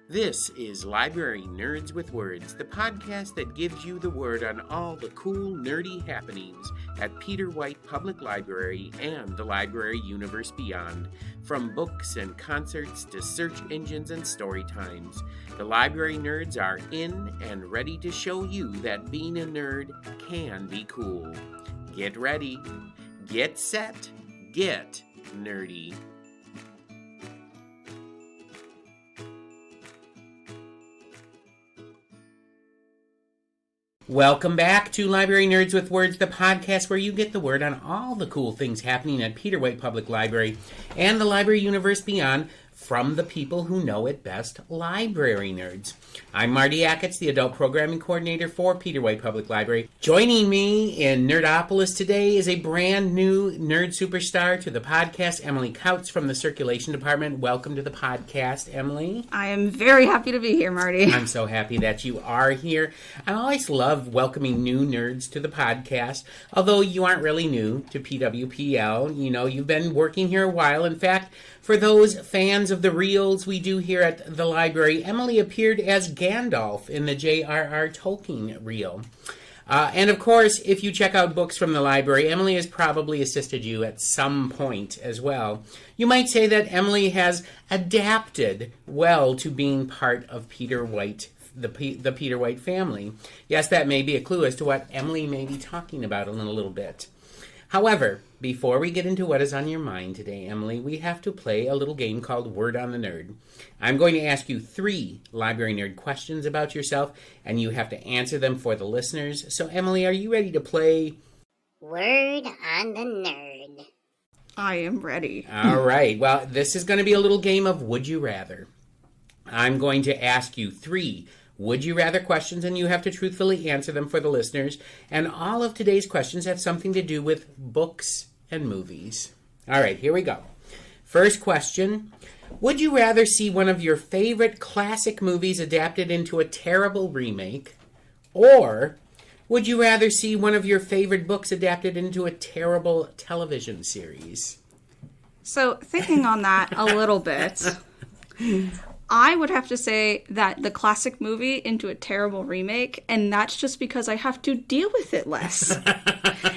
This is Library Nerds with Words, the podcast that gives you the word on all the cool, nerdy happenings at Peter White Public Library and the library universe beyond. From books and concerts to search engines and story times, the library nerds are in and ready to show you that being a nerd can be cool. Get ready, get set, get nerdy. Welcome back to Library Nerds with Words, the podcast where you get the word on all the cool things happening at Peter White Public Library and the library universe beyond from the people who know it best, library nerds. I'm Marty Ackett, the adult programming coordinator for Peter White Public Library. Joining me in Nerdopolis today is a brand new nerd superstar to the podcast, Emily Couts from the Circulation Department. Welcome to the podcast, Emily. I am very happy to be here, Marty. I'm so happy that you are here. I always love welcoming new nerds to the podcast, although you aren't really new to PWPL. You know, you've been working here a while. In fact, for those fans of the reels we do here at the library, Emily appeared as Gandalf in the J.R.R. Tolkien reel. And of course, if you check out books from the library, Emily has probably assisted you at some point as well. You might say that Emily has adapted well to being part of Peter White, the Peter White family. Yes, that may be a clue as to what Emily may be talking about in a little bit. However, before we get into what is on your mind today, Emily, we have to play a little game called Word on the Nerd. I'm going to ask you 3 library nerd questions about yourself, and you have to answer them for the listeners. So, Emily, are you ready to play Word on the Nerd? I am ready. All right. Well, this is going to be a little game of Would You Rather. I'm going to ask you 3 Would You Rather questions, and you have to truthfully answer them for the listeners. And all of today's questions have something to do with books and movies. All right, here we go. First question. Would you rather see one of your favorite classic movies adapted into a terrible remake? Or would you rather see one of your favorite books adapted into a terrible television series? So, thinking on that a little bit, I would have to say that the classic movie into a terrible remake, and that's just because I have to deal with it less.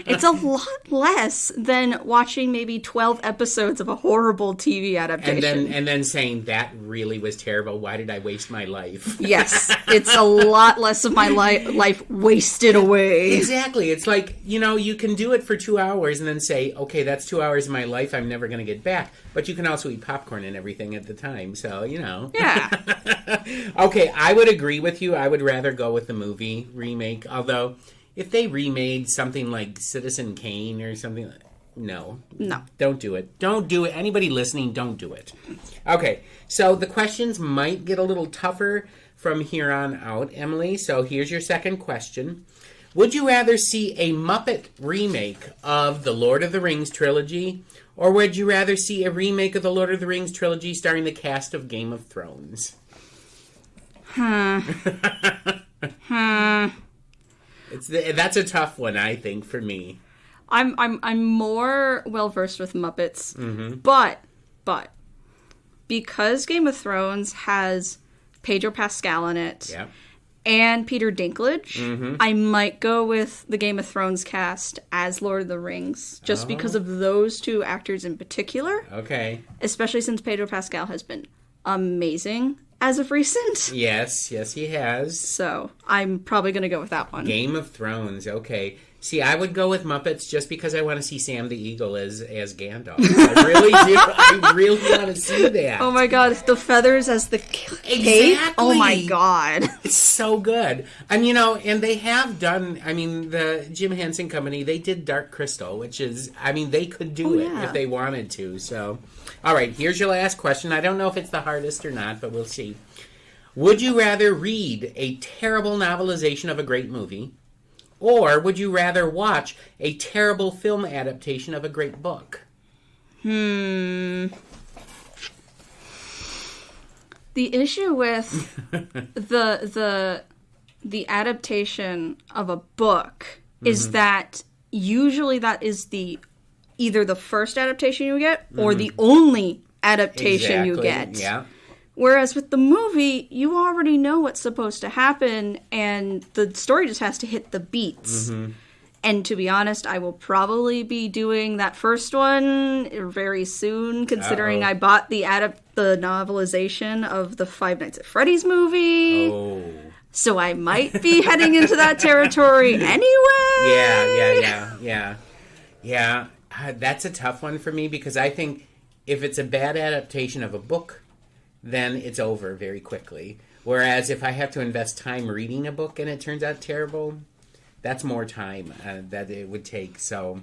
It's a lot less than watching maybe 12 episodes of a horrible TV adaptation. And then saying, that really was terrible. Why did I waste my life? Yes, it's a lot less of my life wasted away. Exactly. It's like, you know, you can do it for 2 hours and then say, okay, that's 2 hours of my life I'm never going to get back. But you can also eat popcorn and everything at the time, so, you know. Yeah. Okay, I would agree with you. I would rather go with the movie remake. Although, if they remade something like Citizen Kane or something, no. Don't do it. Don't do it. Anybody listening, don't do it. Okay, so the questions might get a little tougher from here on out, Emily. So here's your second question. Would you rather see a Muppet remake of the Lord of the Rings trilogy, or would you rather see a remake of the Lord of the Rings trilogy starring the cast of Game of Thrones? That's a tough one, I think, for me. I'm more well versed with Muppets, but because Game of Thrones has Pedro Pascal in it, and Peter Dinklage, I might go with the Game of Thrones cast as Lord of the Rings, just because of those 2 actors in particular. Okay. Especially since Pedro Pascal has been amazing as of recent. Yes, he has. So, I'm probably going to go with that one. Game of Thrones, okay. See, I would go with Muppets just because I want to see Sam the Eagle as Gandalf. I really do. I really want to see that. Oh my god, the feathers as the cape? Exactly. Oh my god. It's so good. And, you know, and they have done, I mean, the Jim Henson Company, they did Dark Crystal, which is, I mean, they could do it if they wanted to. So, all right, here's your last question. I don't know if it's the hardest or not, but we'll see. Would you rather read a terrible novelization of a great movie, or would you rather watch a terrible film adaptation of a great book? The issue with the adaptation of a book is that usually that is either the first adaptation you get or the only adaptation you get. Yeah. Whereas with the movie, you already know what's supposed to happen, and the story just has to hit the beats. And to be honest, I will probably be doing that first one very soon, considering I bought the novelization of the Five Nights at Freddy's movie. Oh. So I might be heading into that territory anyway. Yeah. That's a tough one for me because I think if it's a bad adaptation of a book, then it's over very quickly. Whereas if I have to invest time reading a book and it turns out terrible, that's more time that it would take. So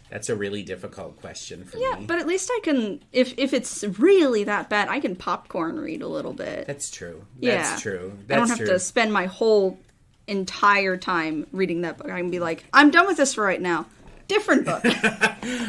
that's a really difficult question for me. Yeah, but at least I can, if it's really that bad, I can popcorn read a little bit. That's true. Yeah. That's true. I don't have to spend my whole entire time reading that book. I can be like, I'm done with this for right now. Different book.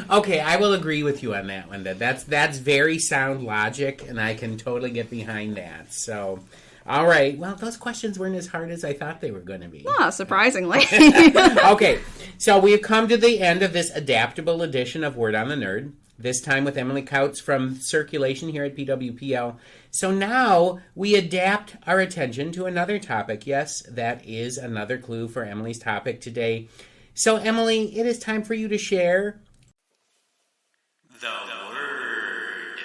Okay, I will agree with you on that one. That's very sound logic, and I can totally get behind that. So, all right. Well, those questions weren't as hard as I thought they were going to be. Surprisingly. Okay, so we've come to the end of this adaptable edition of Word on the Nerd, this time with Emily Kautz from Circulation here at PWPL. So now we adapt our attention to another topic. Yes, that is another clue for Emily's topic today. So, Emily, it is time for you to share the word.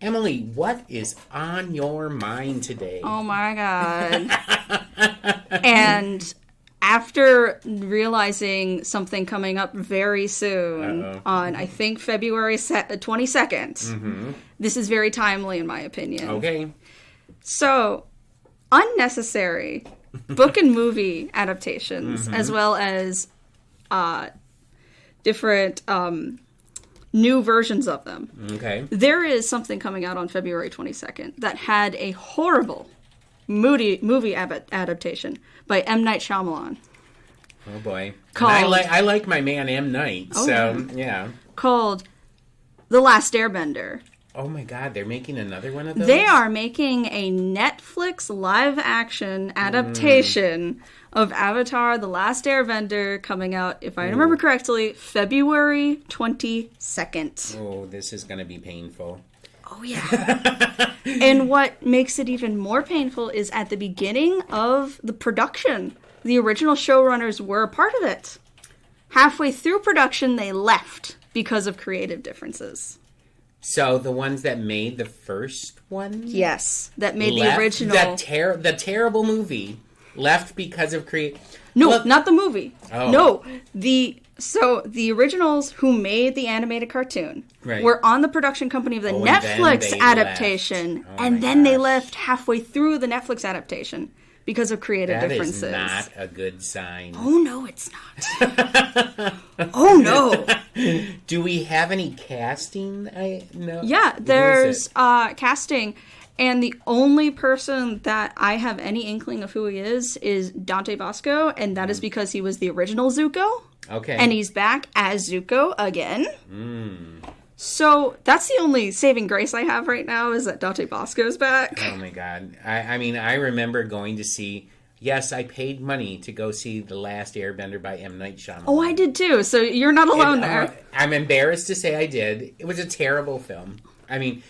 Emily, what is on your mind today? Oh my god. And after realizing something coming up very soon on, I think, February 22nd, this is very timely in my opinion. Okay. So, unnecessary book and movie adaptations, as well as different new versions of them. Okay. There is something coming out on February 22nd that had a horrible movie adaptation by M. Night Shyamalan. Oh, boy. Called, I like my man M. Night, yeah. Called The Last Airbender. Oh, my God. They're making another one of those? They are making a Netflix live-action adaptation of Avatar: The Last Airbender coming out, if I remember correctly, February 22nd. Oh, this is going to be painful. Oh, yeah. And what makes it even more painful is at the beginning of the production, the original showrunners were a part of it. Halfway through production, they left because of creative differences. So the ones that made the first one? Yes, that made the original. The terrible movie left because of No, not the movie. Oh. No, the originals who made the animated cartoon were on the production company of the Netflix adaptation, and then they left halfway through the Netflix adaptation because of creative differences. That is not a good sign. Oh no, it's not. Oh no. Do we have any casting? No. Yeah, there's casting, and the only person that I have any inkling of who he is Dante Bosco, and that is because he was the original Zuko. Okay. And he's back as Zuko again. So that's the only saving grace I have right now is that Dante Bosco's back. Oh my God. I mean, I remember going to see... Yes, I paid money to go see The Last Airbender by M. Night Shyamalan. Oh, I did too, so you're not alone there. I'm embarrassed to say I did. It was a terrible film. I mean,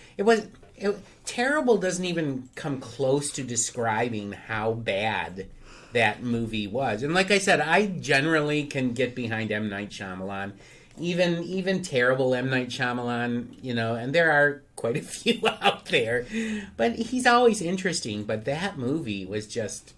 terrible doesn't even come close to describing how bad that movie was. And like I said, I generally can get behind M. Night Shyamalan. Even terrible M. Night Shyamalan, and there are quite a few out there. But he's always interesting. But that movie was just...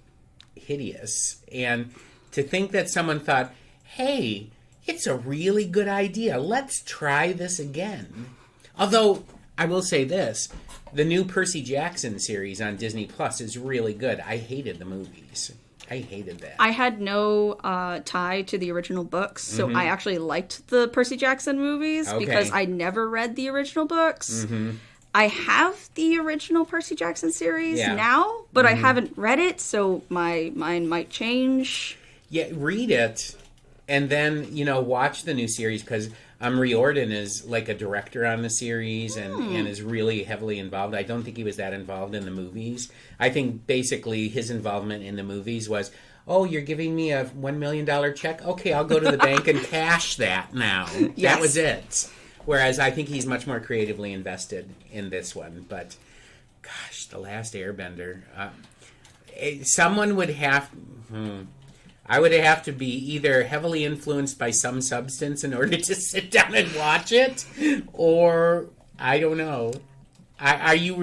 hideous. And to think that someone thought, hey, it's a really good idea, let's try this again. Although I will say this, the new Percy Jackson series on Disney Plus is really good. I hated the movies. I hated that. I had no tie to the original books, so I actually liked the Percy Jackson movies because I never read the original books. I have the original Percy Jackson series now, but I haven't read it, so my mind might change. Yeah, read it, and then, watch the new series, because Riordan is like a director on the series and is really heavily involved. I don't think he was that involved in the movies. I think basically his involvement in the movies was, oh, you're giving me a $1 million check? Okay, I'll go to the bank and cash that now. Yes. That was it. Whereas I think he's much more creatively invested in this one. But gosh, The Last Airbender. Someone would have. I would have to be either heavily influenced by some substance in order to sit down and watch it, or I don't know. Are you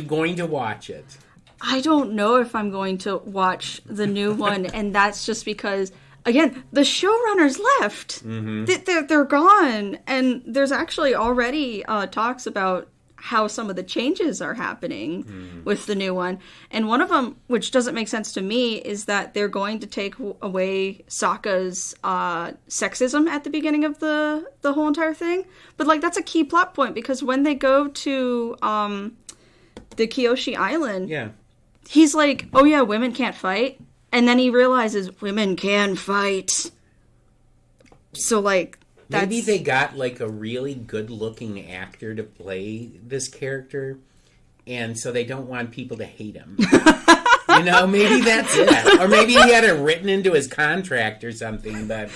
going to watch it? I don't know if I'm going to watch the new one, and that's just because, again, the showrunners left. They're gone, and there's actually already talks about how some of the changes are happening with the new one. And one of them, which doesn't make sense to me, is that they're going to take away Sokka's sexism at the beginning of the whole entire thing. But, like, that's a key plot point, because when they go to the Kyoshi Island, he's like, oh yeah, women can't fight. And then he realizes women can fight. So, like, maybe they got, like, a really good-looking actor to play this character, and so they don't want people to hate him. You know, maybe that's it. Or maybe he had it written into his contract or something, but...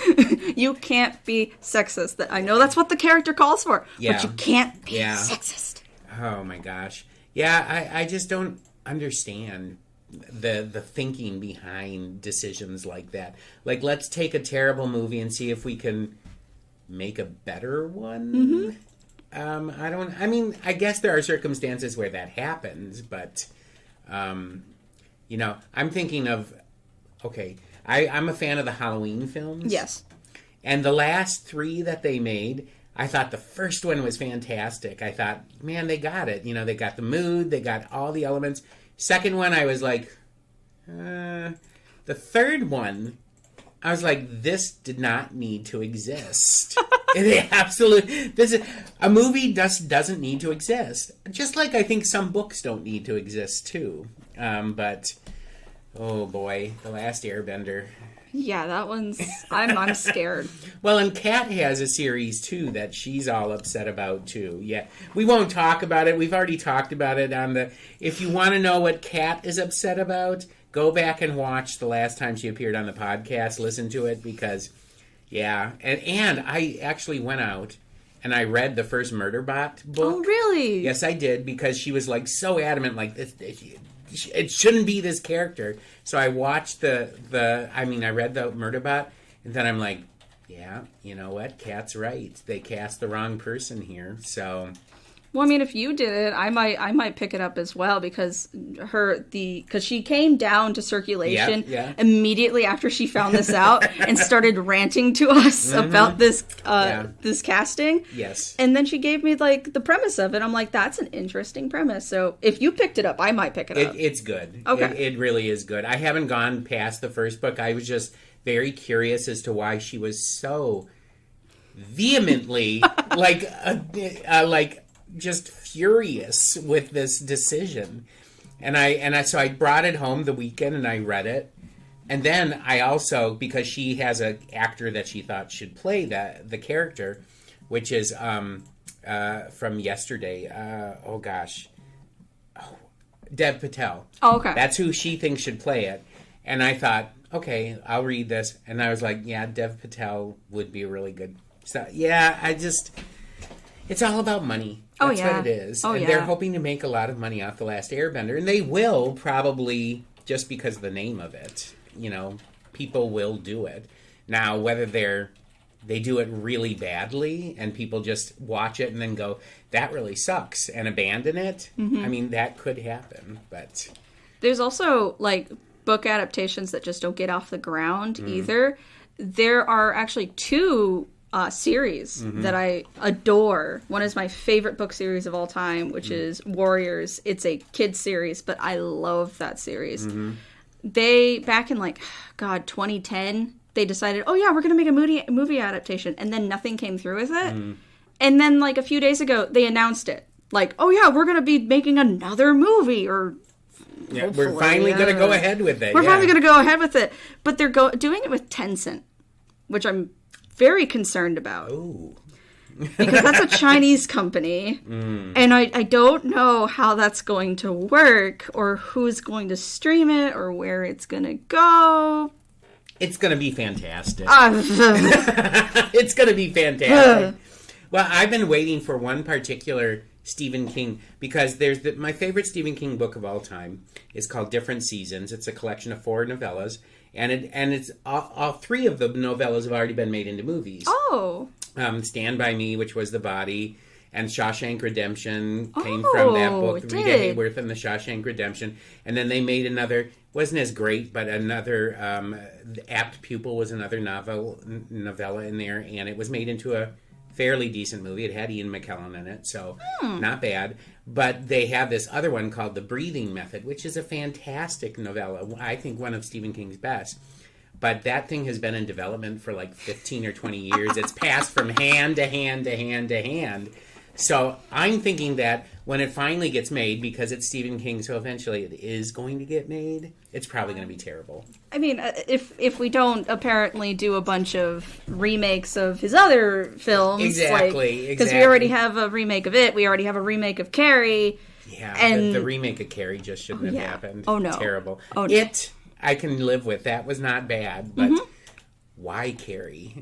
You can't be sexist. I know that's what the character calls for, but you can't be sexist. Oh, my gosh. Yeah, I just don't understand the thinking behind decisions like that. Like, let's take a terrible movie and see if we can make a better one. I guess there are circumstances where that happens, but you know, I'm thinking of, I'm a fan of the Halloween films. Yes. And the last 3 that they made, I thought the first one was fantastic. I thought, man, they got it. You know, they got the mood, they got all the elements. Second one, I was like, the third one, I was like, this did not need to exist. A movie just doesn't need to exist. Just like I think some books don't need to exist too. But oh boy, The Last Airbender. Yeah, that one's. I'm scared. Well, and Kat has a series too that she's all upset about too. Yeah, we won't talk about it. We've already talked about it on the. If you want to know what Kat is upset about, go back and watch the last time she appeared on the podcast. Listen to it because, yeah, and I actually went out and I read the first Murderbot book. Oh, really? Yes, I did, because she was like so adamant, like it shouldn't be this character. So I watched I read the Murderbot, and then I'm like, yeah, you know what? Kat's right. They cast the wrong person here. So. Well, I mean, if you did it, I might pick it up as well, because she came down to circulation immediately after she found this out and started ranting to us about this this casting. Yes. And then she gave me like the premise of it. I'm like, that's an interesting premise. So if you picked it up, I might pick it up. It's good. Okay. It really is good. I haven't gone past the first book. I was just very curious as to why she was so vehemently just furious with this decision. And so I brought it home the weekend and I read it. And then I also, because she has an actor that she thought should play the character, which is from yesterday. Dev Patel. Oh, okay. That's who she thinks should play it. And I thought, okay, I'll read this. And I was like, yeah, Dev Patel would be really good. So, yeah, it's all about money. That's what it is. And they're hoping to make a lot of money off The Last Airbender. And they will, probably, just because of the name of it. You know, people will do it. Now, whether they do it really badly and people just watch it and then go, that really sucks, and abandon it, I mean, that could happen. But there's also, like, book adaptations that just don't get off the ground either. There are actually 2 series that I adore. One is my favorite book series of all time, which is Warriors. It's a kid series, but I love that series. They, back in 2010, they decided, oh yeah, we're going to make a movie adaptation, and then nothing came through with it. And then a few days ago, they announced it. Like, oh yeah, we're going to be making another movie, or we're finally going to go ahead with it. We're finally going to go ahead with it. But they're doing it with Tencent, which I'm very concerned about. Ooh. Because that's a Chinese company, and I don't know how that's going to work, or who's going to stream it, or where it's going to go. It's going to be fantastic. It's going to be fantastic. Well, I've been waiting for one particular Stephen King because my favorite Stephen King book of all time is called Different Seasons. It's a collection of 4 novellas, and it's all 3 of the novellas have already been made into movies. Oh. Stand By Me, which was The Body, and Shawshank Redemption came from that book. it Rita did. Hayworth and the Shawshank Redemption, and then they made another. Wasn't as great, but another Apt Pupil was another novella in there, and it was made into a fairly decent movie. It had Ian McKellen in it, so not bad. But they have this other one called The Breathing Method, which is a fantastic novella. I think one of Stephen King's best. But that thing has been in development for like 15 or 20 years. It's passed from hand to hand to hand to hand. So I'm thinking that when it finally gets made, because it's Stephen King, so eventually it is going to get made, it's probably going to be terrible. I mean, if we don't apparently do a bunch of remakes of his other films, Exactly. because we already have a remake of it, we already have a remake of Carrie. Yeah, and the remake of Carrie just shouldn't have happened. Oh, no. Terrible. Oh, no. It, I can live with. That was not bad, but why Carrie?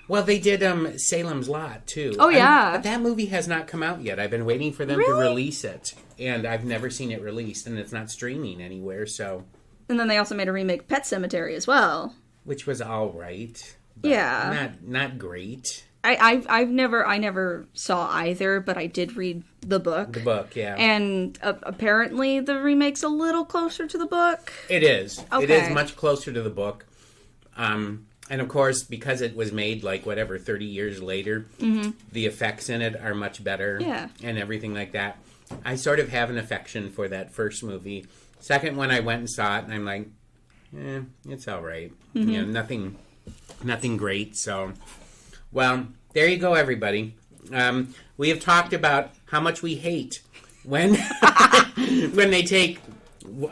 Well, they did Salem's Lot, too. Oh, yeah. But that movie has not come out yet. I've been waiting for them to Really? release it, and I've never seen it released, and it's not streaming anywhere, so... And then they also made a remake Pet Sematary as well. Which was all right. But Yeah. Not great. I never saw either, but I did read the book. The book, yeah. And apparently the remake's a little closer to the book. It is. Okay. It is much closer to the book. And of course, because it was made 30 years later, the effects in it are much better. Yeah. And everything like that. I sort of have an affection for that first movie. Second one, I went and saw it, and I'm like, it's all right. You know, nothing great. So, well, there you go, everybody. We have talked about how much we hate when when they take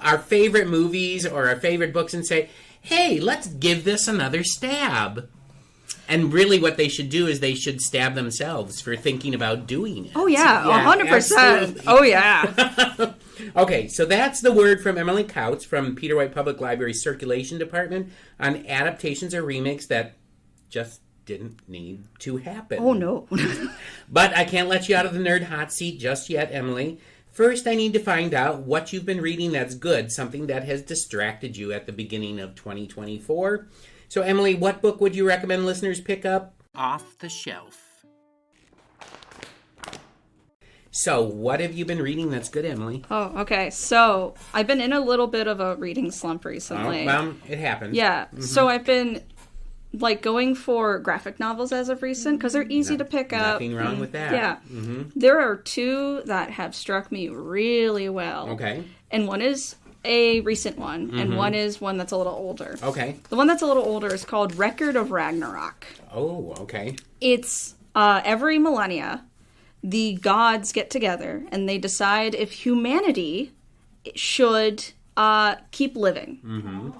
our favorite movies or our favorite books and say, hey, let's give this another stab. And really what they should do is they should stab themselves for thinking about doing it. Oh, yeah, 100%. absolutely. Oh, yeah. Okay, so that's the word from Emily Couts from Peter White Public Library Circulation Department on adaptations or remakes that just didn't need to happen. Oh, no. But I can't let you out of the nerd hot seat just yet, Emily. First, I need to find out what you've been reading that's good, something that has distracted you at the beginning of 2024. So, Emily, what book would you recommend listeners pick up off the shelf? So, what have you been reading that's good, Emily? Oh, okay. So, I've been in a little bit of a reading slump recently. Well, it happens. Yeah. So, I've been going for graphic novels as of recent because they're easy to pick up. Nothing wrong with that. Yeah. There are 2 that have struck me really well. Okay. And one is a recent one, and one is one that's a little older. Okay. The one that's a little older is called Record of Ragnarok. Oh, okay. It's every millennia, the gods get together and they decide if humanity should keep living.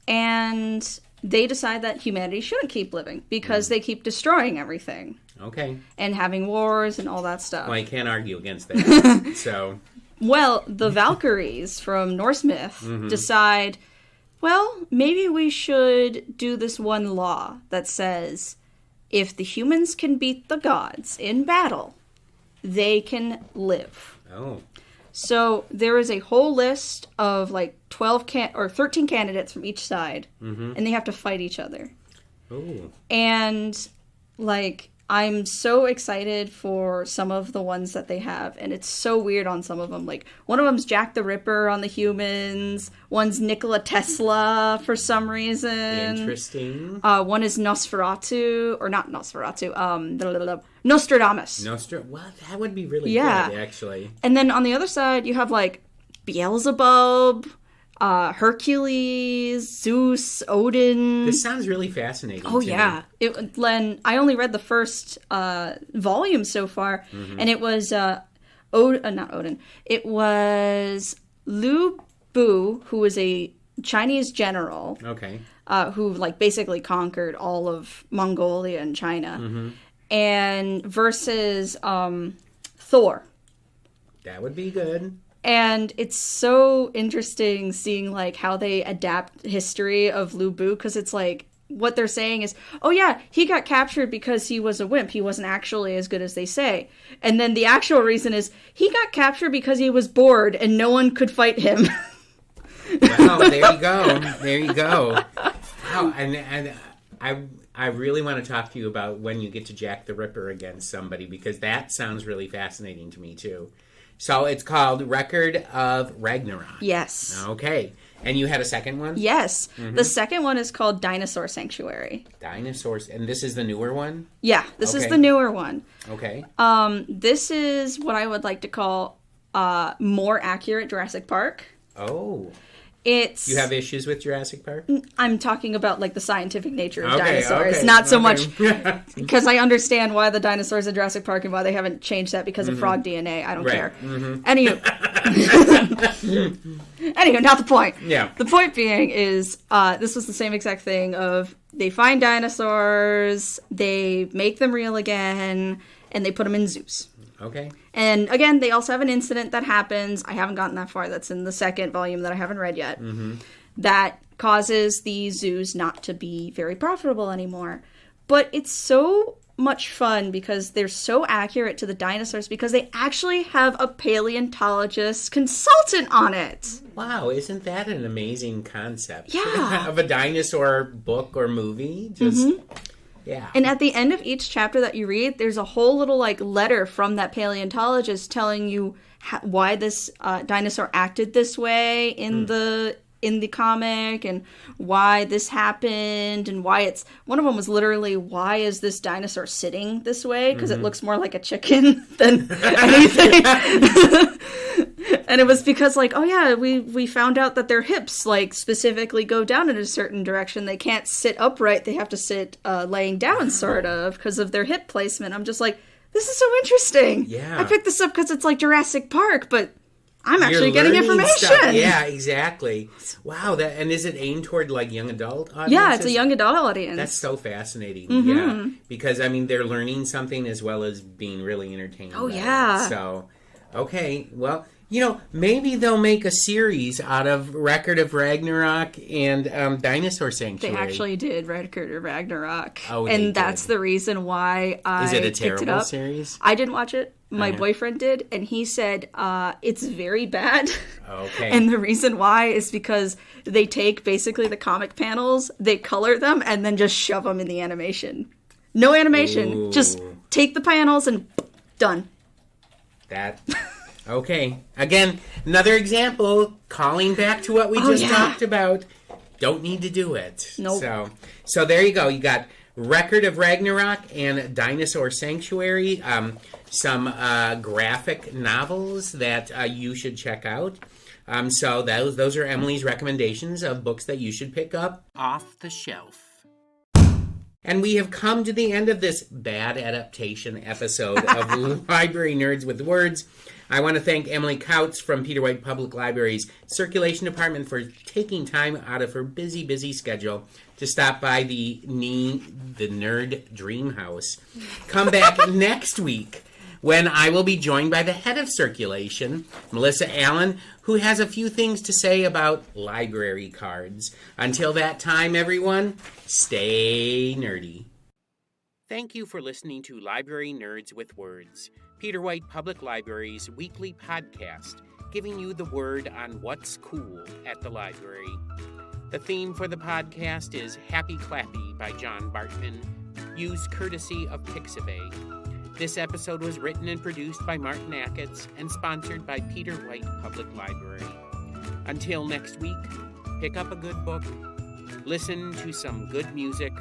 And they decide that humanity shouldn't keep living because they keep destroying everything Okay. and having wars and all that stuff. Well, I can't argue against that. So, Well, the Valkyries from Norse myth decide, well, maybe we should do this one law that says if the humans can beat the gods in battle, they can live. oh, So there is a whole list of 13 candidates from each side, and they have to fight each other. oh. And I'm so excited for some of the ones that they have, and it's so weird on some of them. One of them's Jack the Ripper on the humans, one's Nikola Tesla for some reason. Interesting. One is Nosferatu, or not Nosferatu, Nostradamus. Well, that would be really Yeah. good, actually. And then on the other side, you have Beelzebub, Hercules, Zeus, Odin. This sounds really fascinating. Oh to yeah, me. I only read the first volume so far, and it was not Odin. It was Lu Bu, who was a Chinese general Okay. who basically conquered all of Mongolia and China, and versus Thor. That would be good. And it's so interesting seeing how they adapt history of Lu Bu, because it's what they're saying is, oh yeah, he got captured because he was a wimp. He wasn't actually as good as they say. And then the actual reason is he got captured because he was bored and no one could fight him. Wow, there you go. There you go. Wow, and I really want to talk to you about when you get to Jack the Ripper against somebody, because that sounds really fascinating to me too. So it's called Record of Ragnarok. Yes. Okay. And you had a second one? Yes. The second one is called Dinosaur Sanctuary. Dinosaurs. And this is the newer one? Yeah, this is Okay. the newer one. Okay. This is what I would like to call more accurate Jurassic Park. Oh. It's You have issues with Jurassic Park? I'm talking about like the scientific nature of Okay, dinosaurs, okay, not so okay. much because I understand why the dinosaurs in Jurassic Park and why they haven't changed that because of frog DNA. I don't Right. care. Anywho, not the point. Yeah. The point being is this was the same exact thing of they find dinosaurs, they make them real again, and they put them in zoos. Okay. And again, they also have an incident that happens. I haven't gotten that far. That's in the second volume that I haven't read yet. That causes the zoos not to be very profitable anymore. But it's so much fun because they're so accurate to the dinosaurs because they actually have a paleontologist consultant on it. Wow, isn't that an amazing concept? Yeah. Of a dinosaur book or movie? Just, yeah. And at the end of each chapter that you read, there's a whole little like letter from that paleontologist telling you why this dinosaur acted this way in the comic and why this happened and why it's one of them was literally why is this dinosaur sitting this way because it looks more like a chicken than anything. And it was because like, oh yeah, we found out that their hips like specifically go down in a certain direction. They can't sit upright. They have to sit laying down sort of because of their hip placement. I'm just like, this is so interesting. Yeah. I picked this up because it's like Jurassic Park, but I'm You're actually getting learning information. stuff. Yeah, exactly. Wow, and is it aimed toward like young adult audiences? Yeah, it's a young adult audience. That's so fascinating. Yeah, because I mean they're learning something as well as being really entertained. Oh, by it. yeah. So, okay, well, maybe they'll make a series out of Record of Ragnarok and Dinosaur They Sanctuary. actually did Record of Ragnarok. Oh, they and that's did. the reason why I Is it a picked it terrible up. series? I didn't watch it. My Uh-huh. boyfriend did, and he said it's very bad. Okay. And the reason why is because they take basically the comic panels, they color them, and then just shove them in the animation. No animation. Ooh. Just take the panels and done. That. Okay. Again, another example, calling back to what we just yeah. talked about. Don't need to do it. Nope. So there you go. You got Record of Ragnarok and Dinosaur Sanctuary. Some graphic novels that you should check out. So those are Emily's recommendations of books that you should pick up off the shelf. And we have come to the end of this bad adaptation episode of Library Nerds with Words. I want to thank Emily Kautz from Peter White Public Library's Circulation Department for taking time out of her busy schedule to stop by the Nerd Dream House. Come back next week when I will be joined by the head of Circulation, Melissa Allen, who has a few things to say about library cards. Until that time, everyone, stay nerdy. Thank you for listening to Library Nerds with Words, Peter White Public Library's weekly podcast, giving you the word on what's cool at the library. The theme for the podcast is Happy Clappy by John Bartman, used courtesy of Pixabay. This episode was written and produced by Martin Ackitts and sponsored by Peter White Public Library. Until next week, pick up a good book, listen to some good music,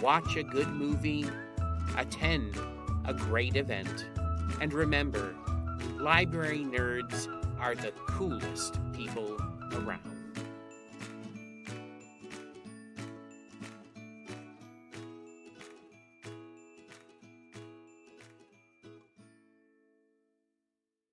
watch a good movie, attend a great event, and remember, library nerds are the coolest people around.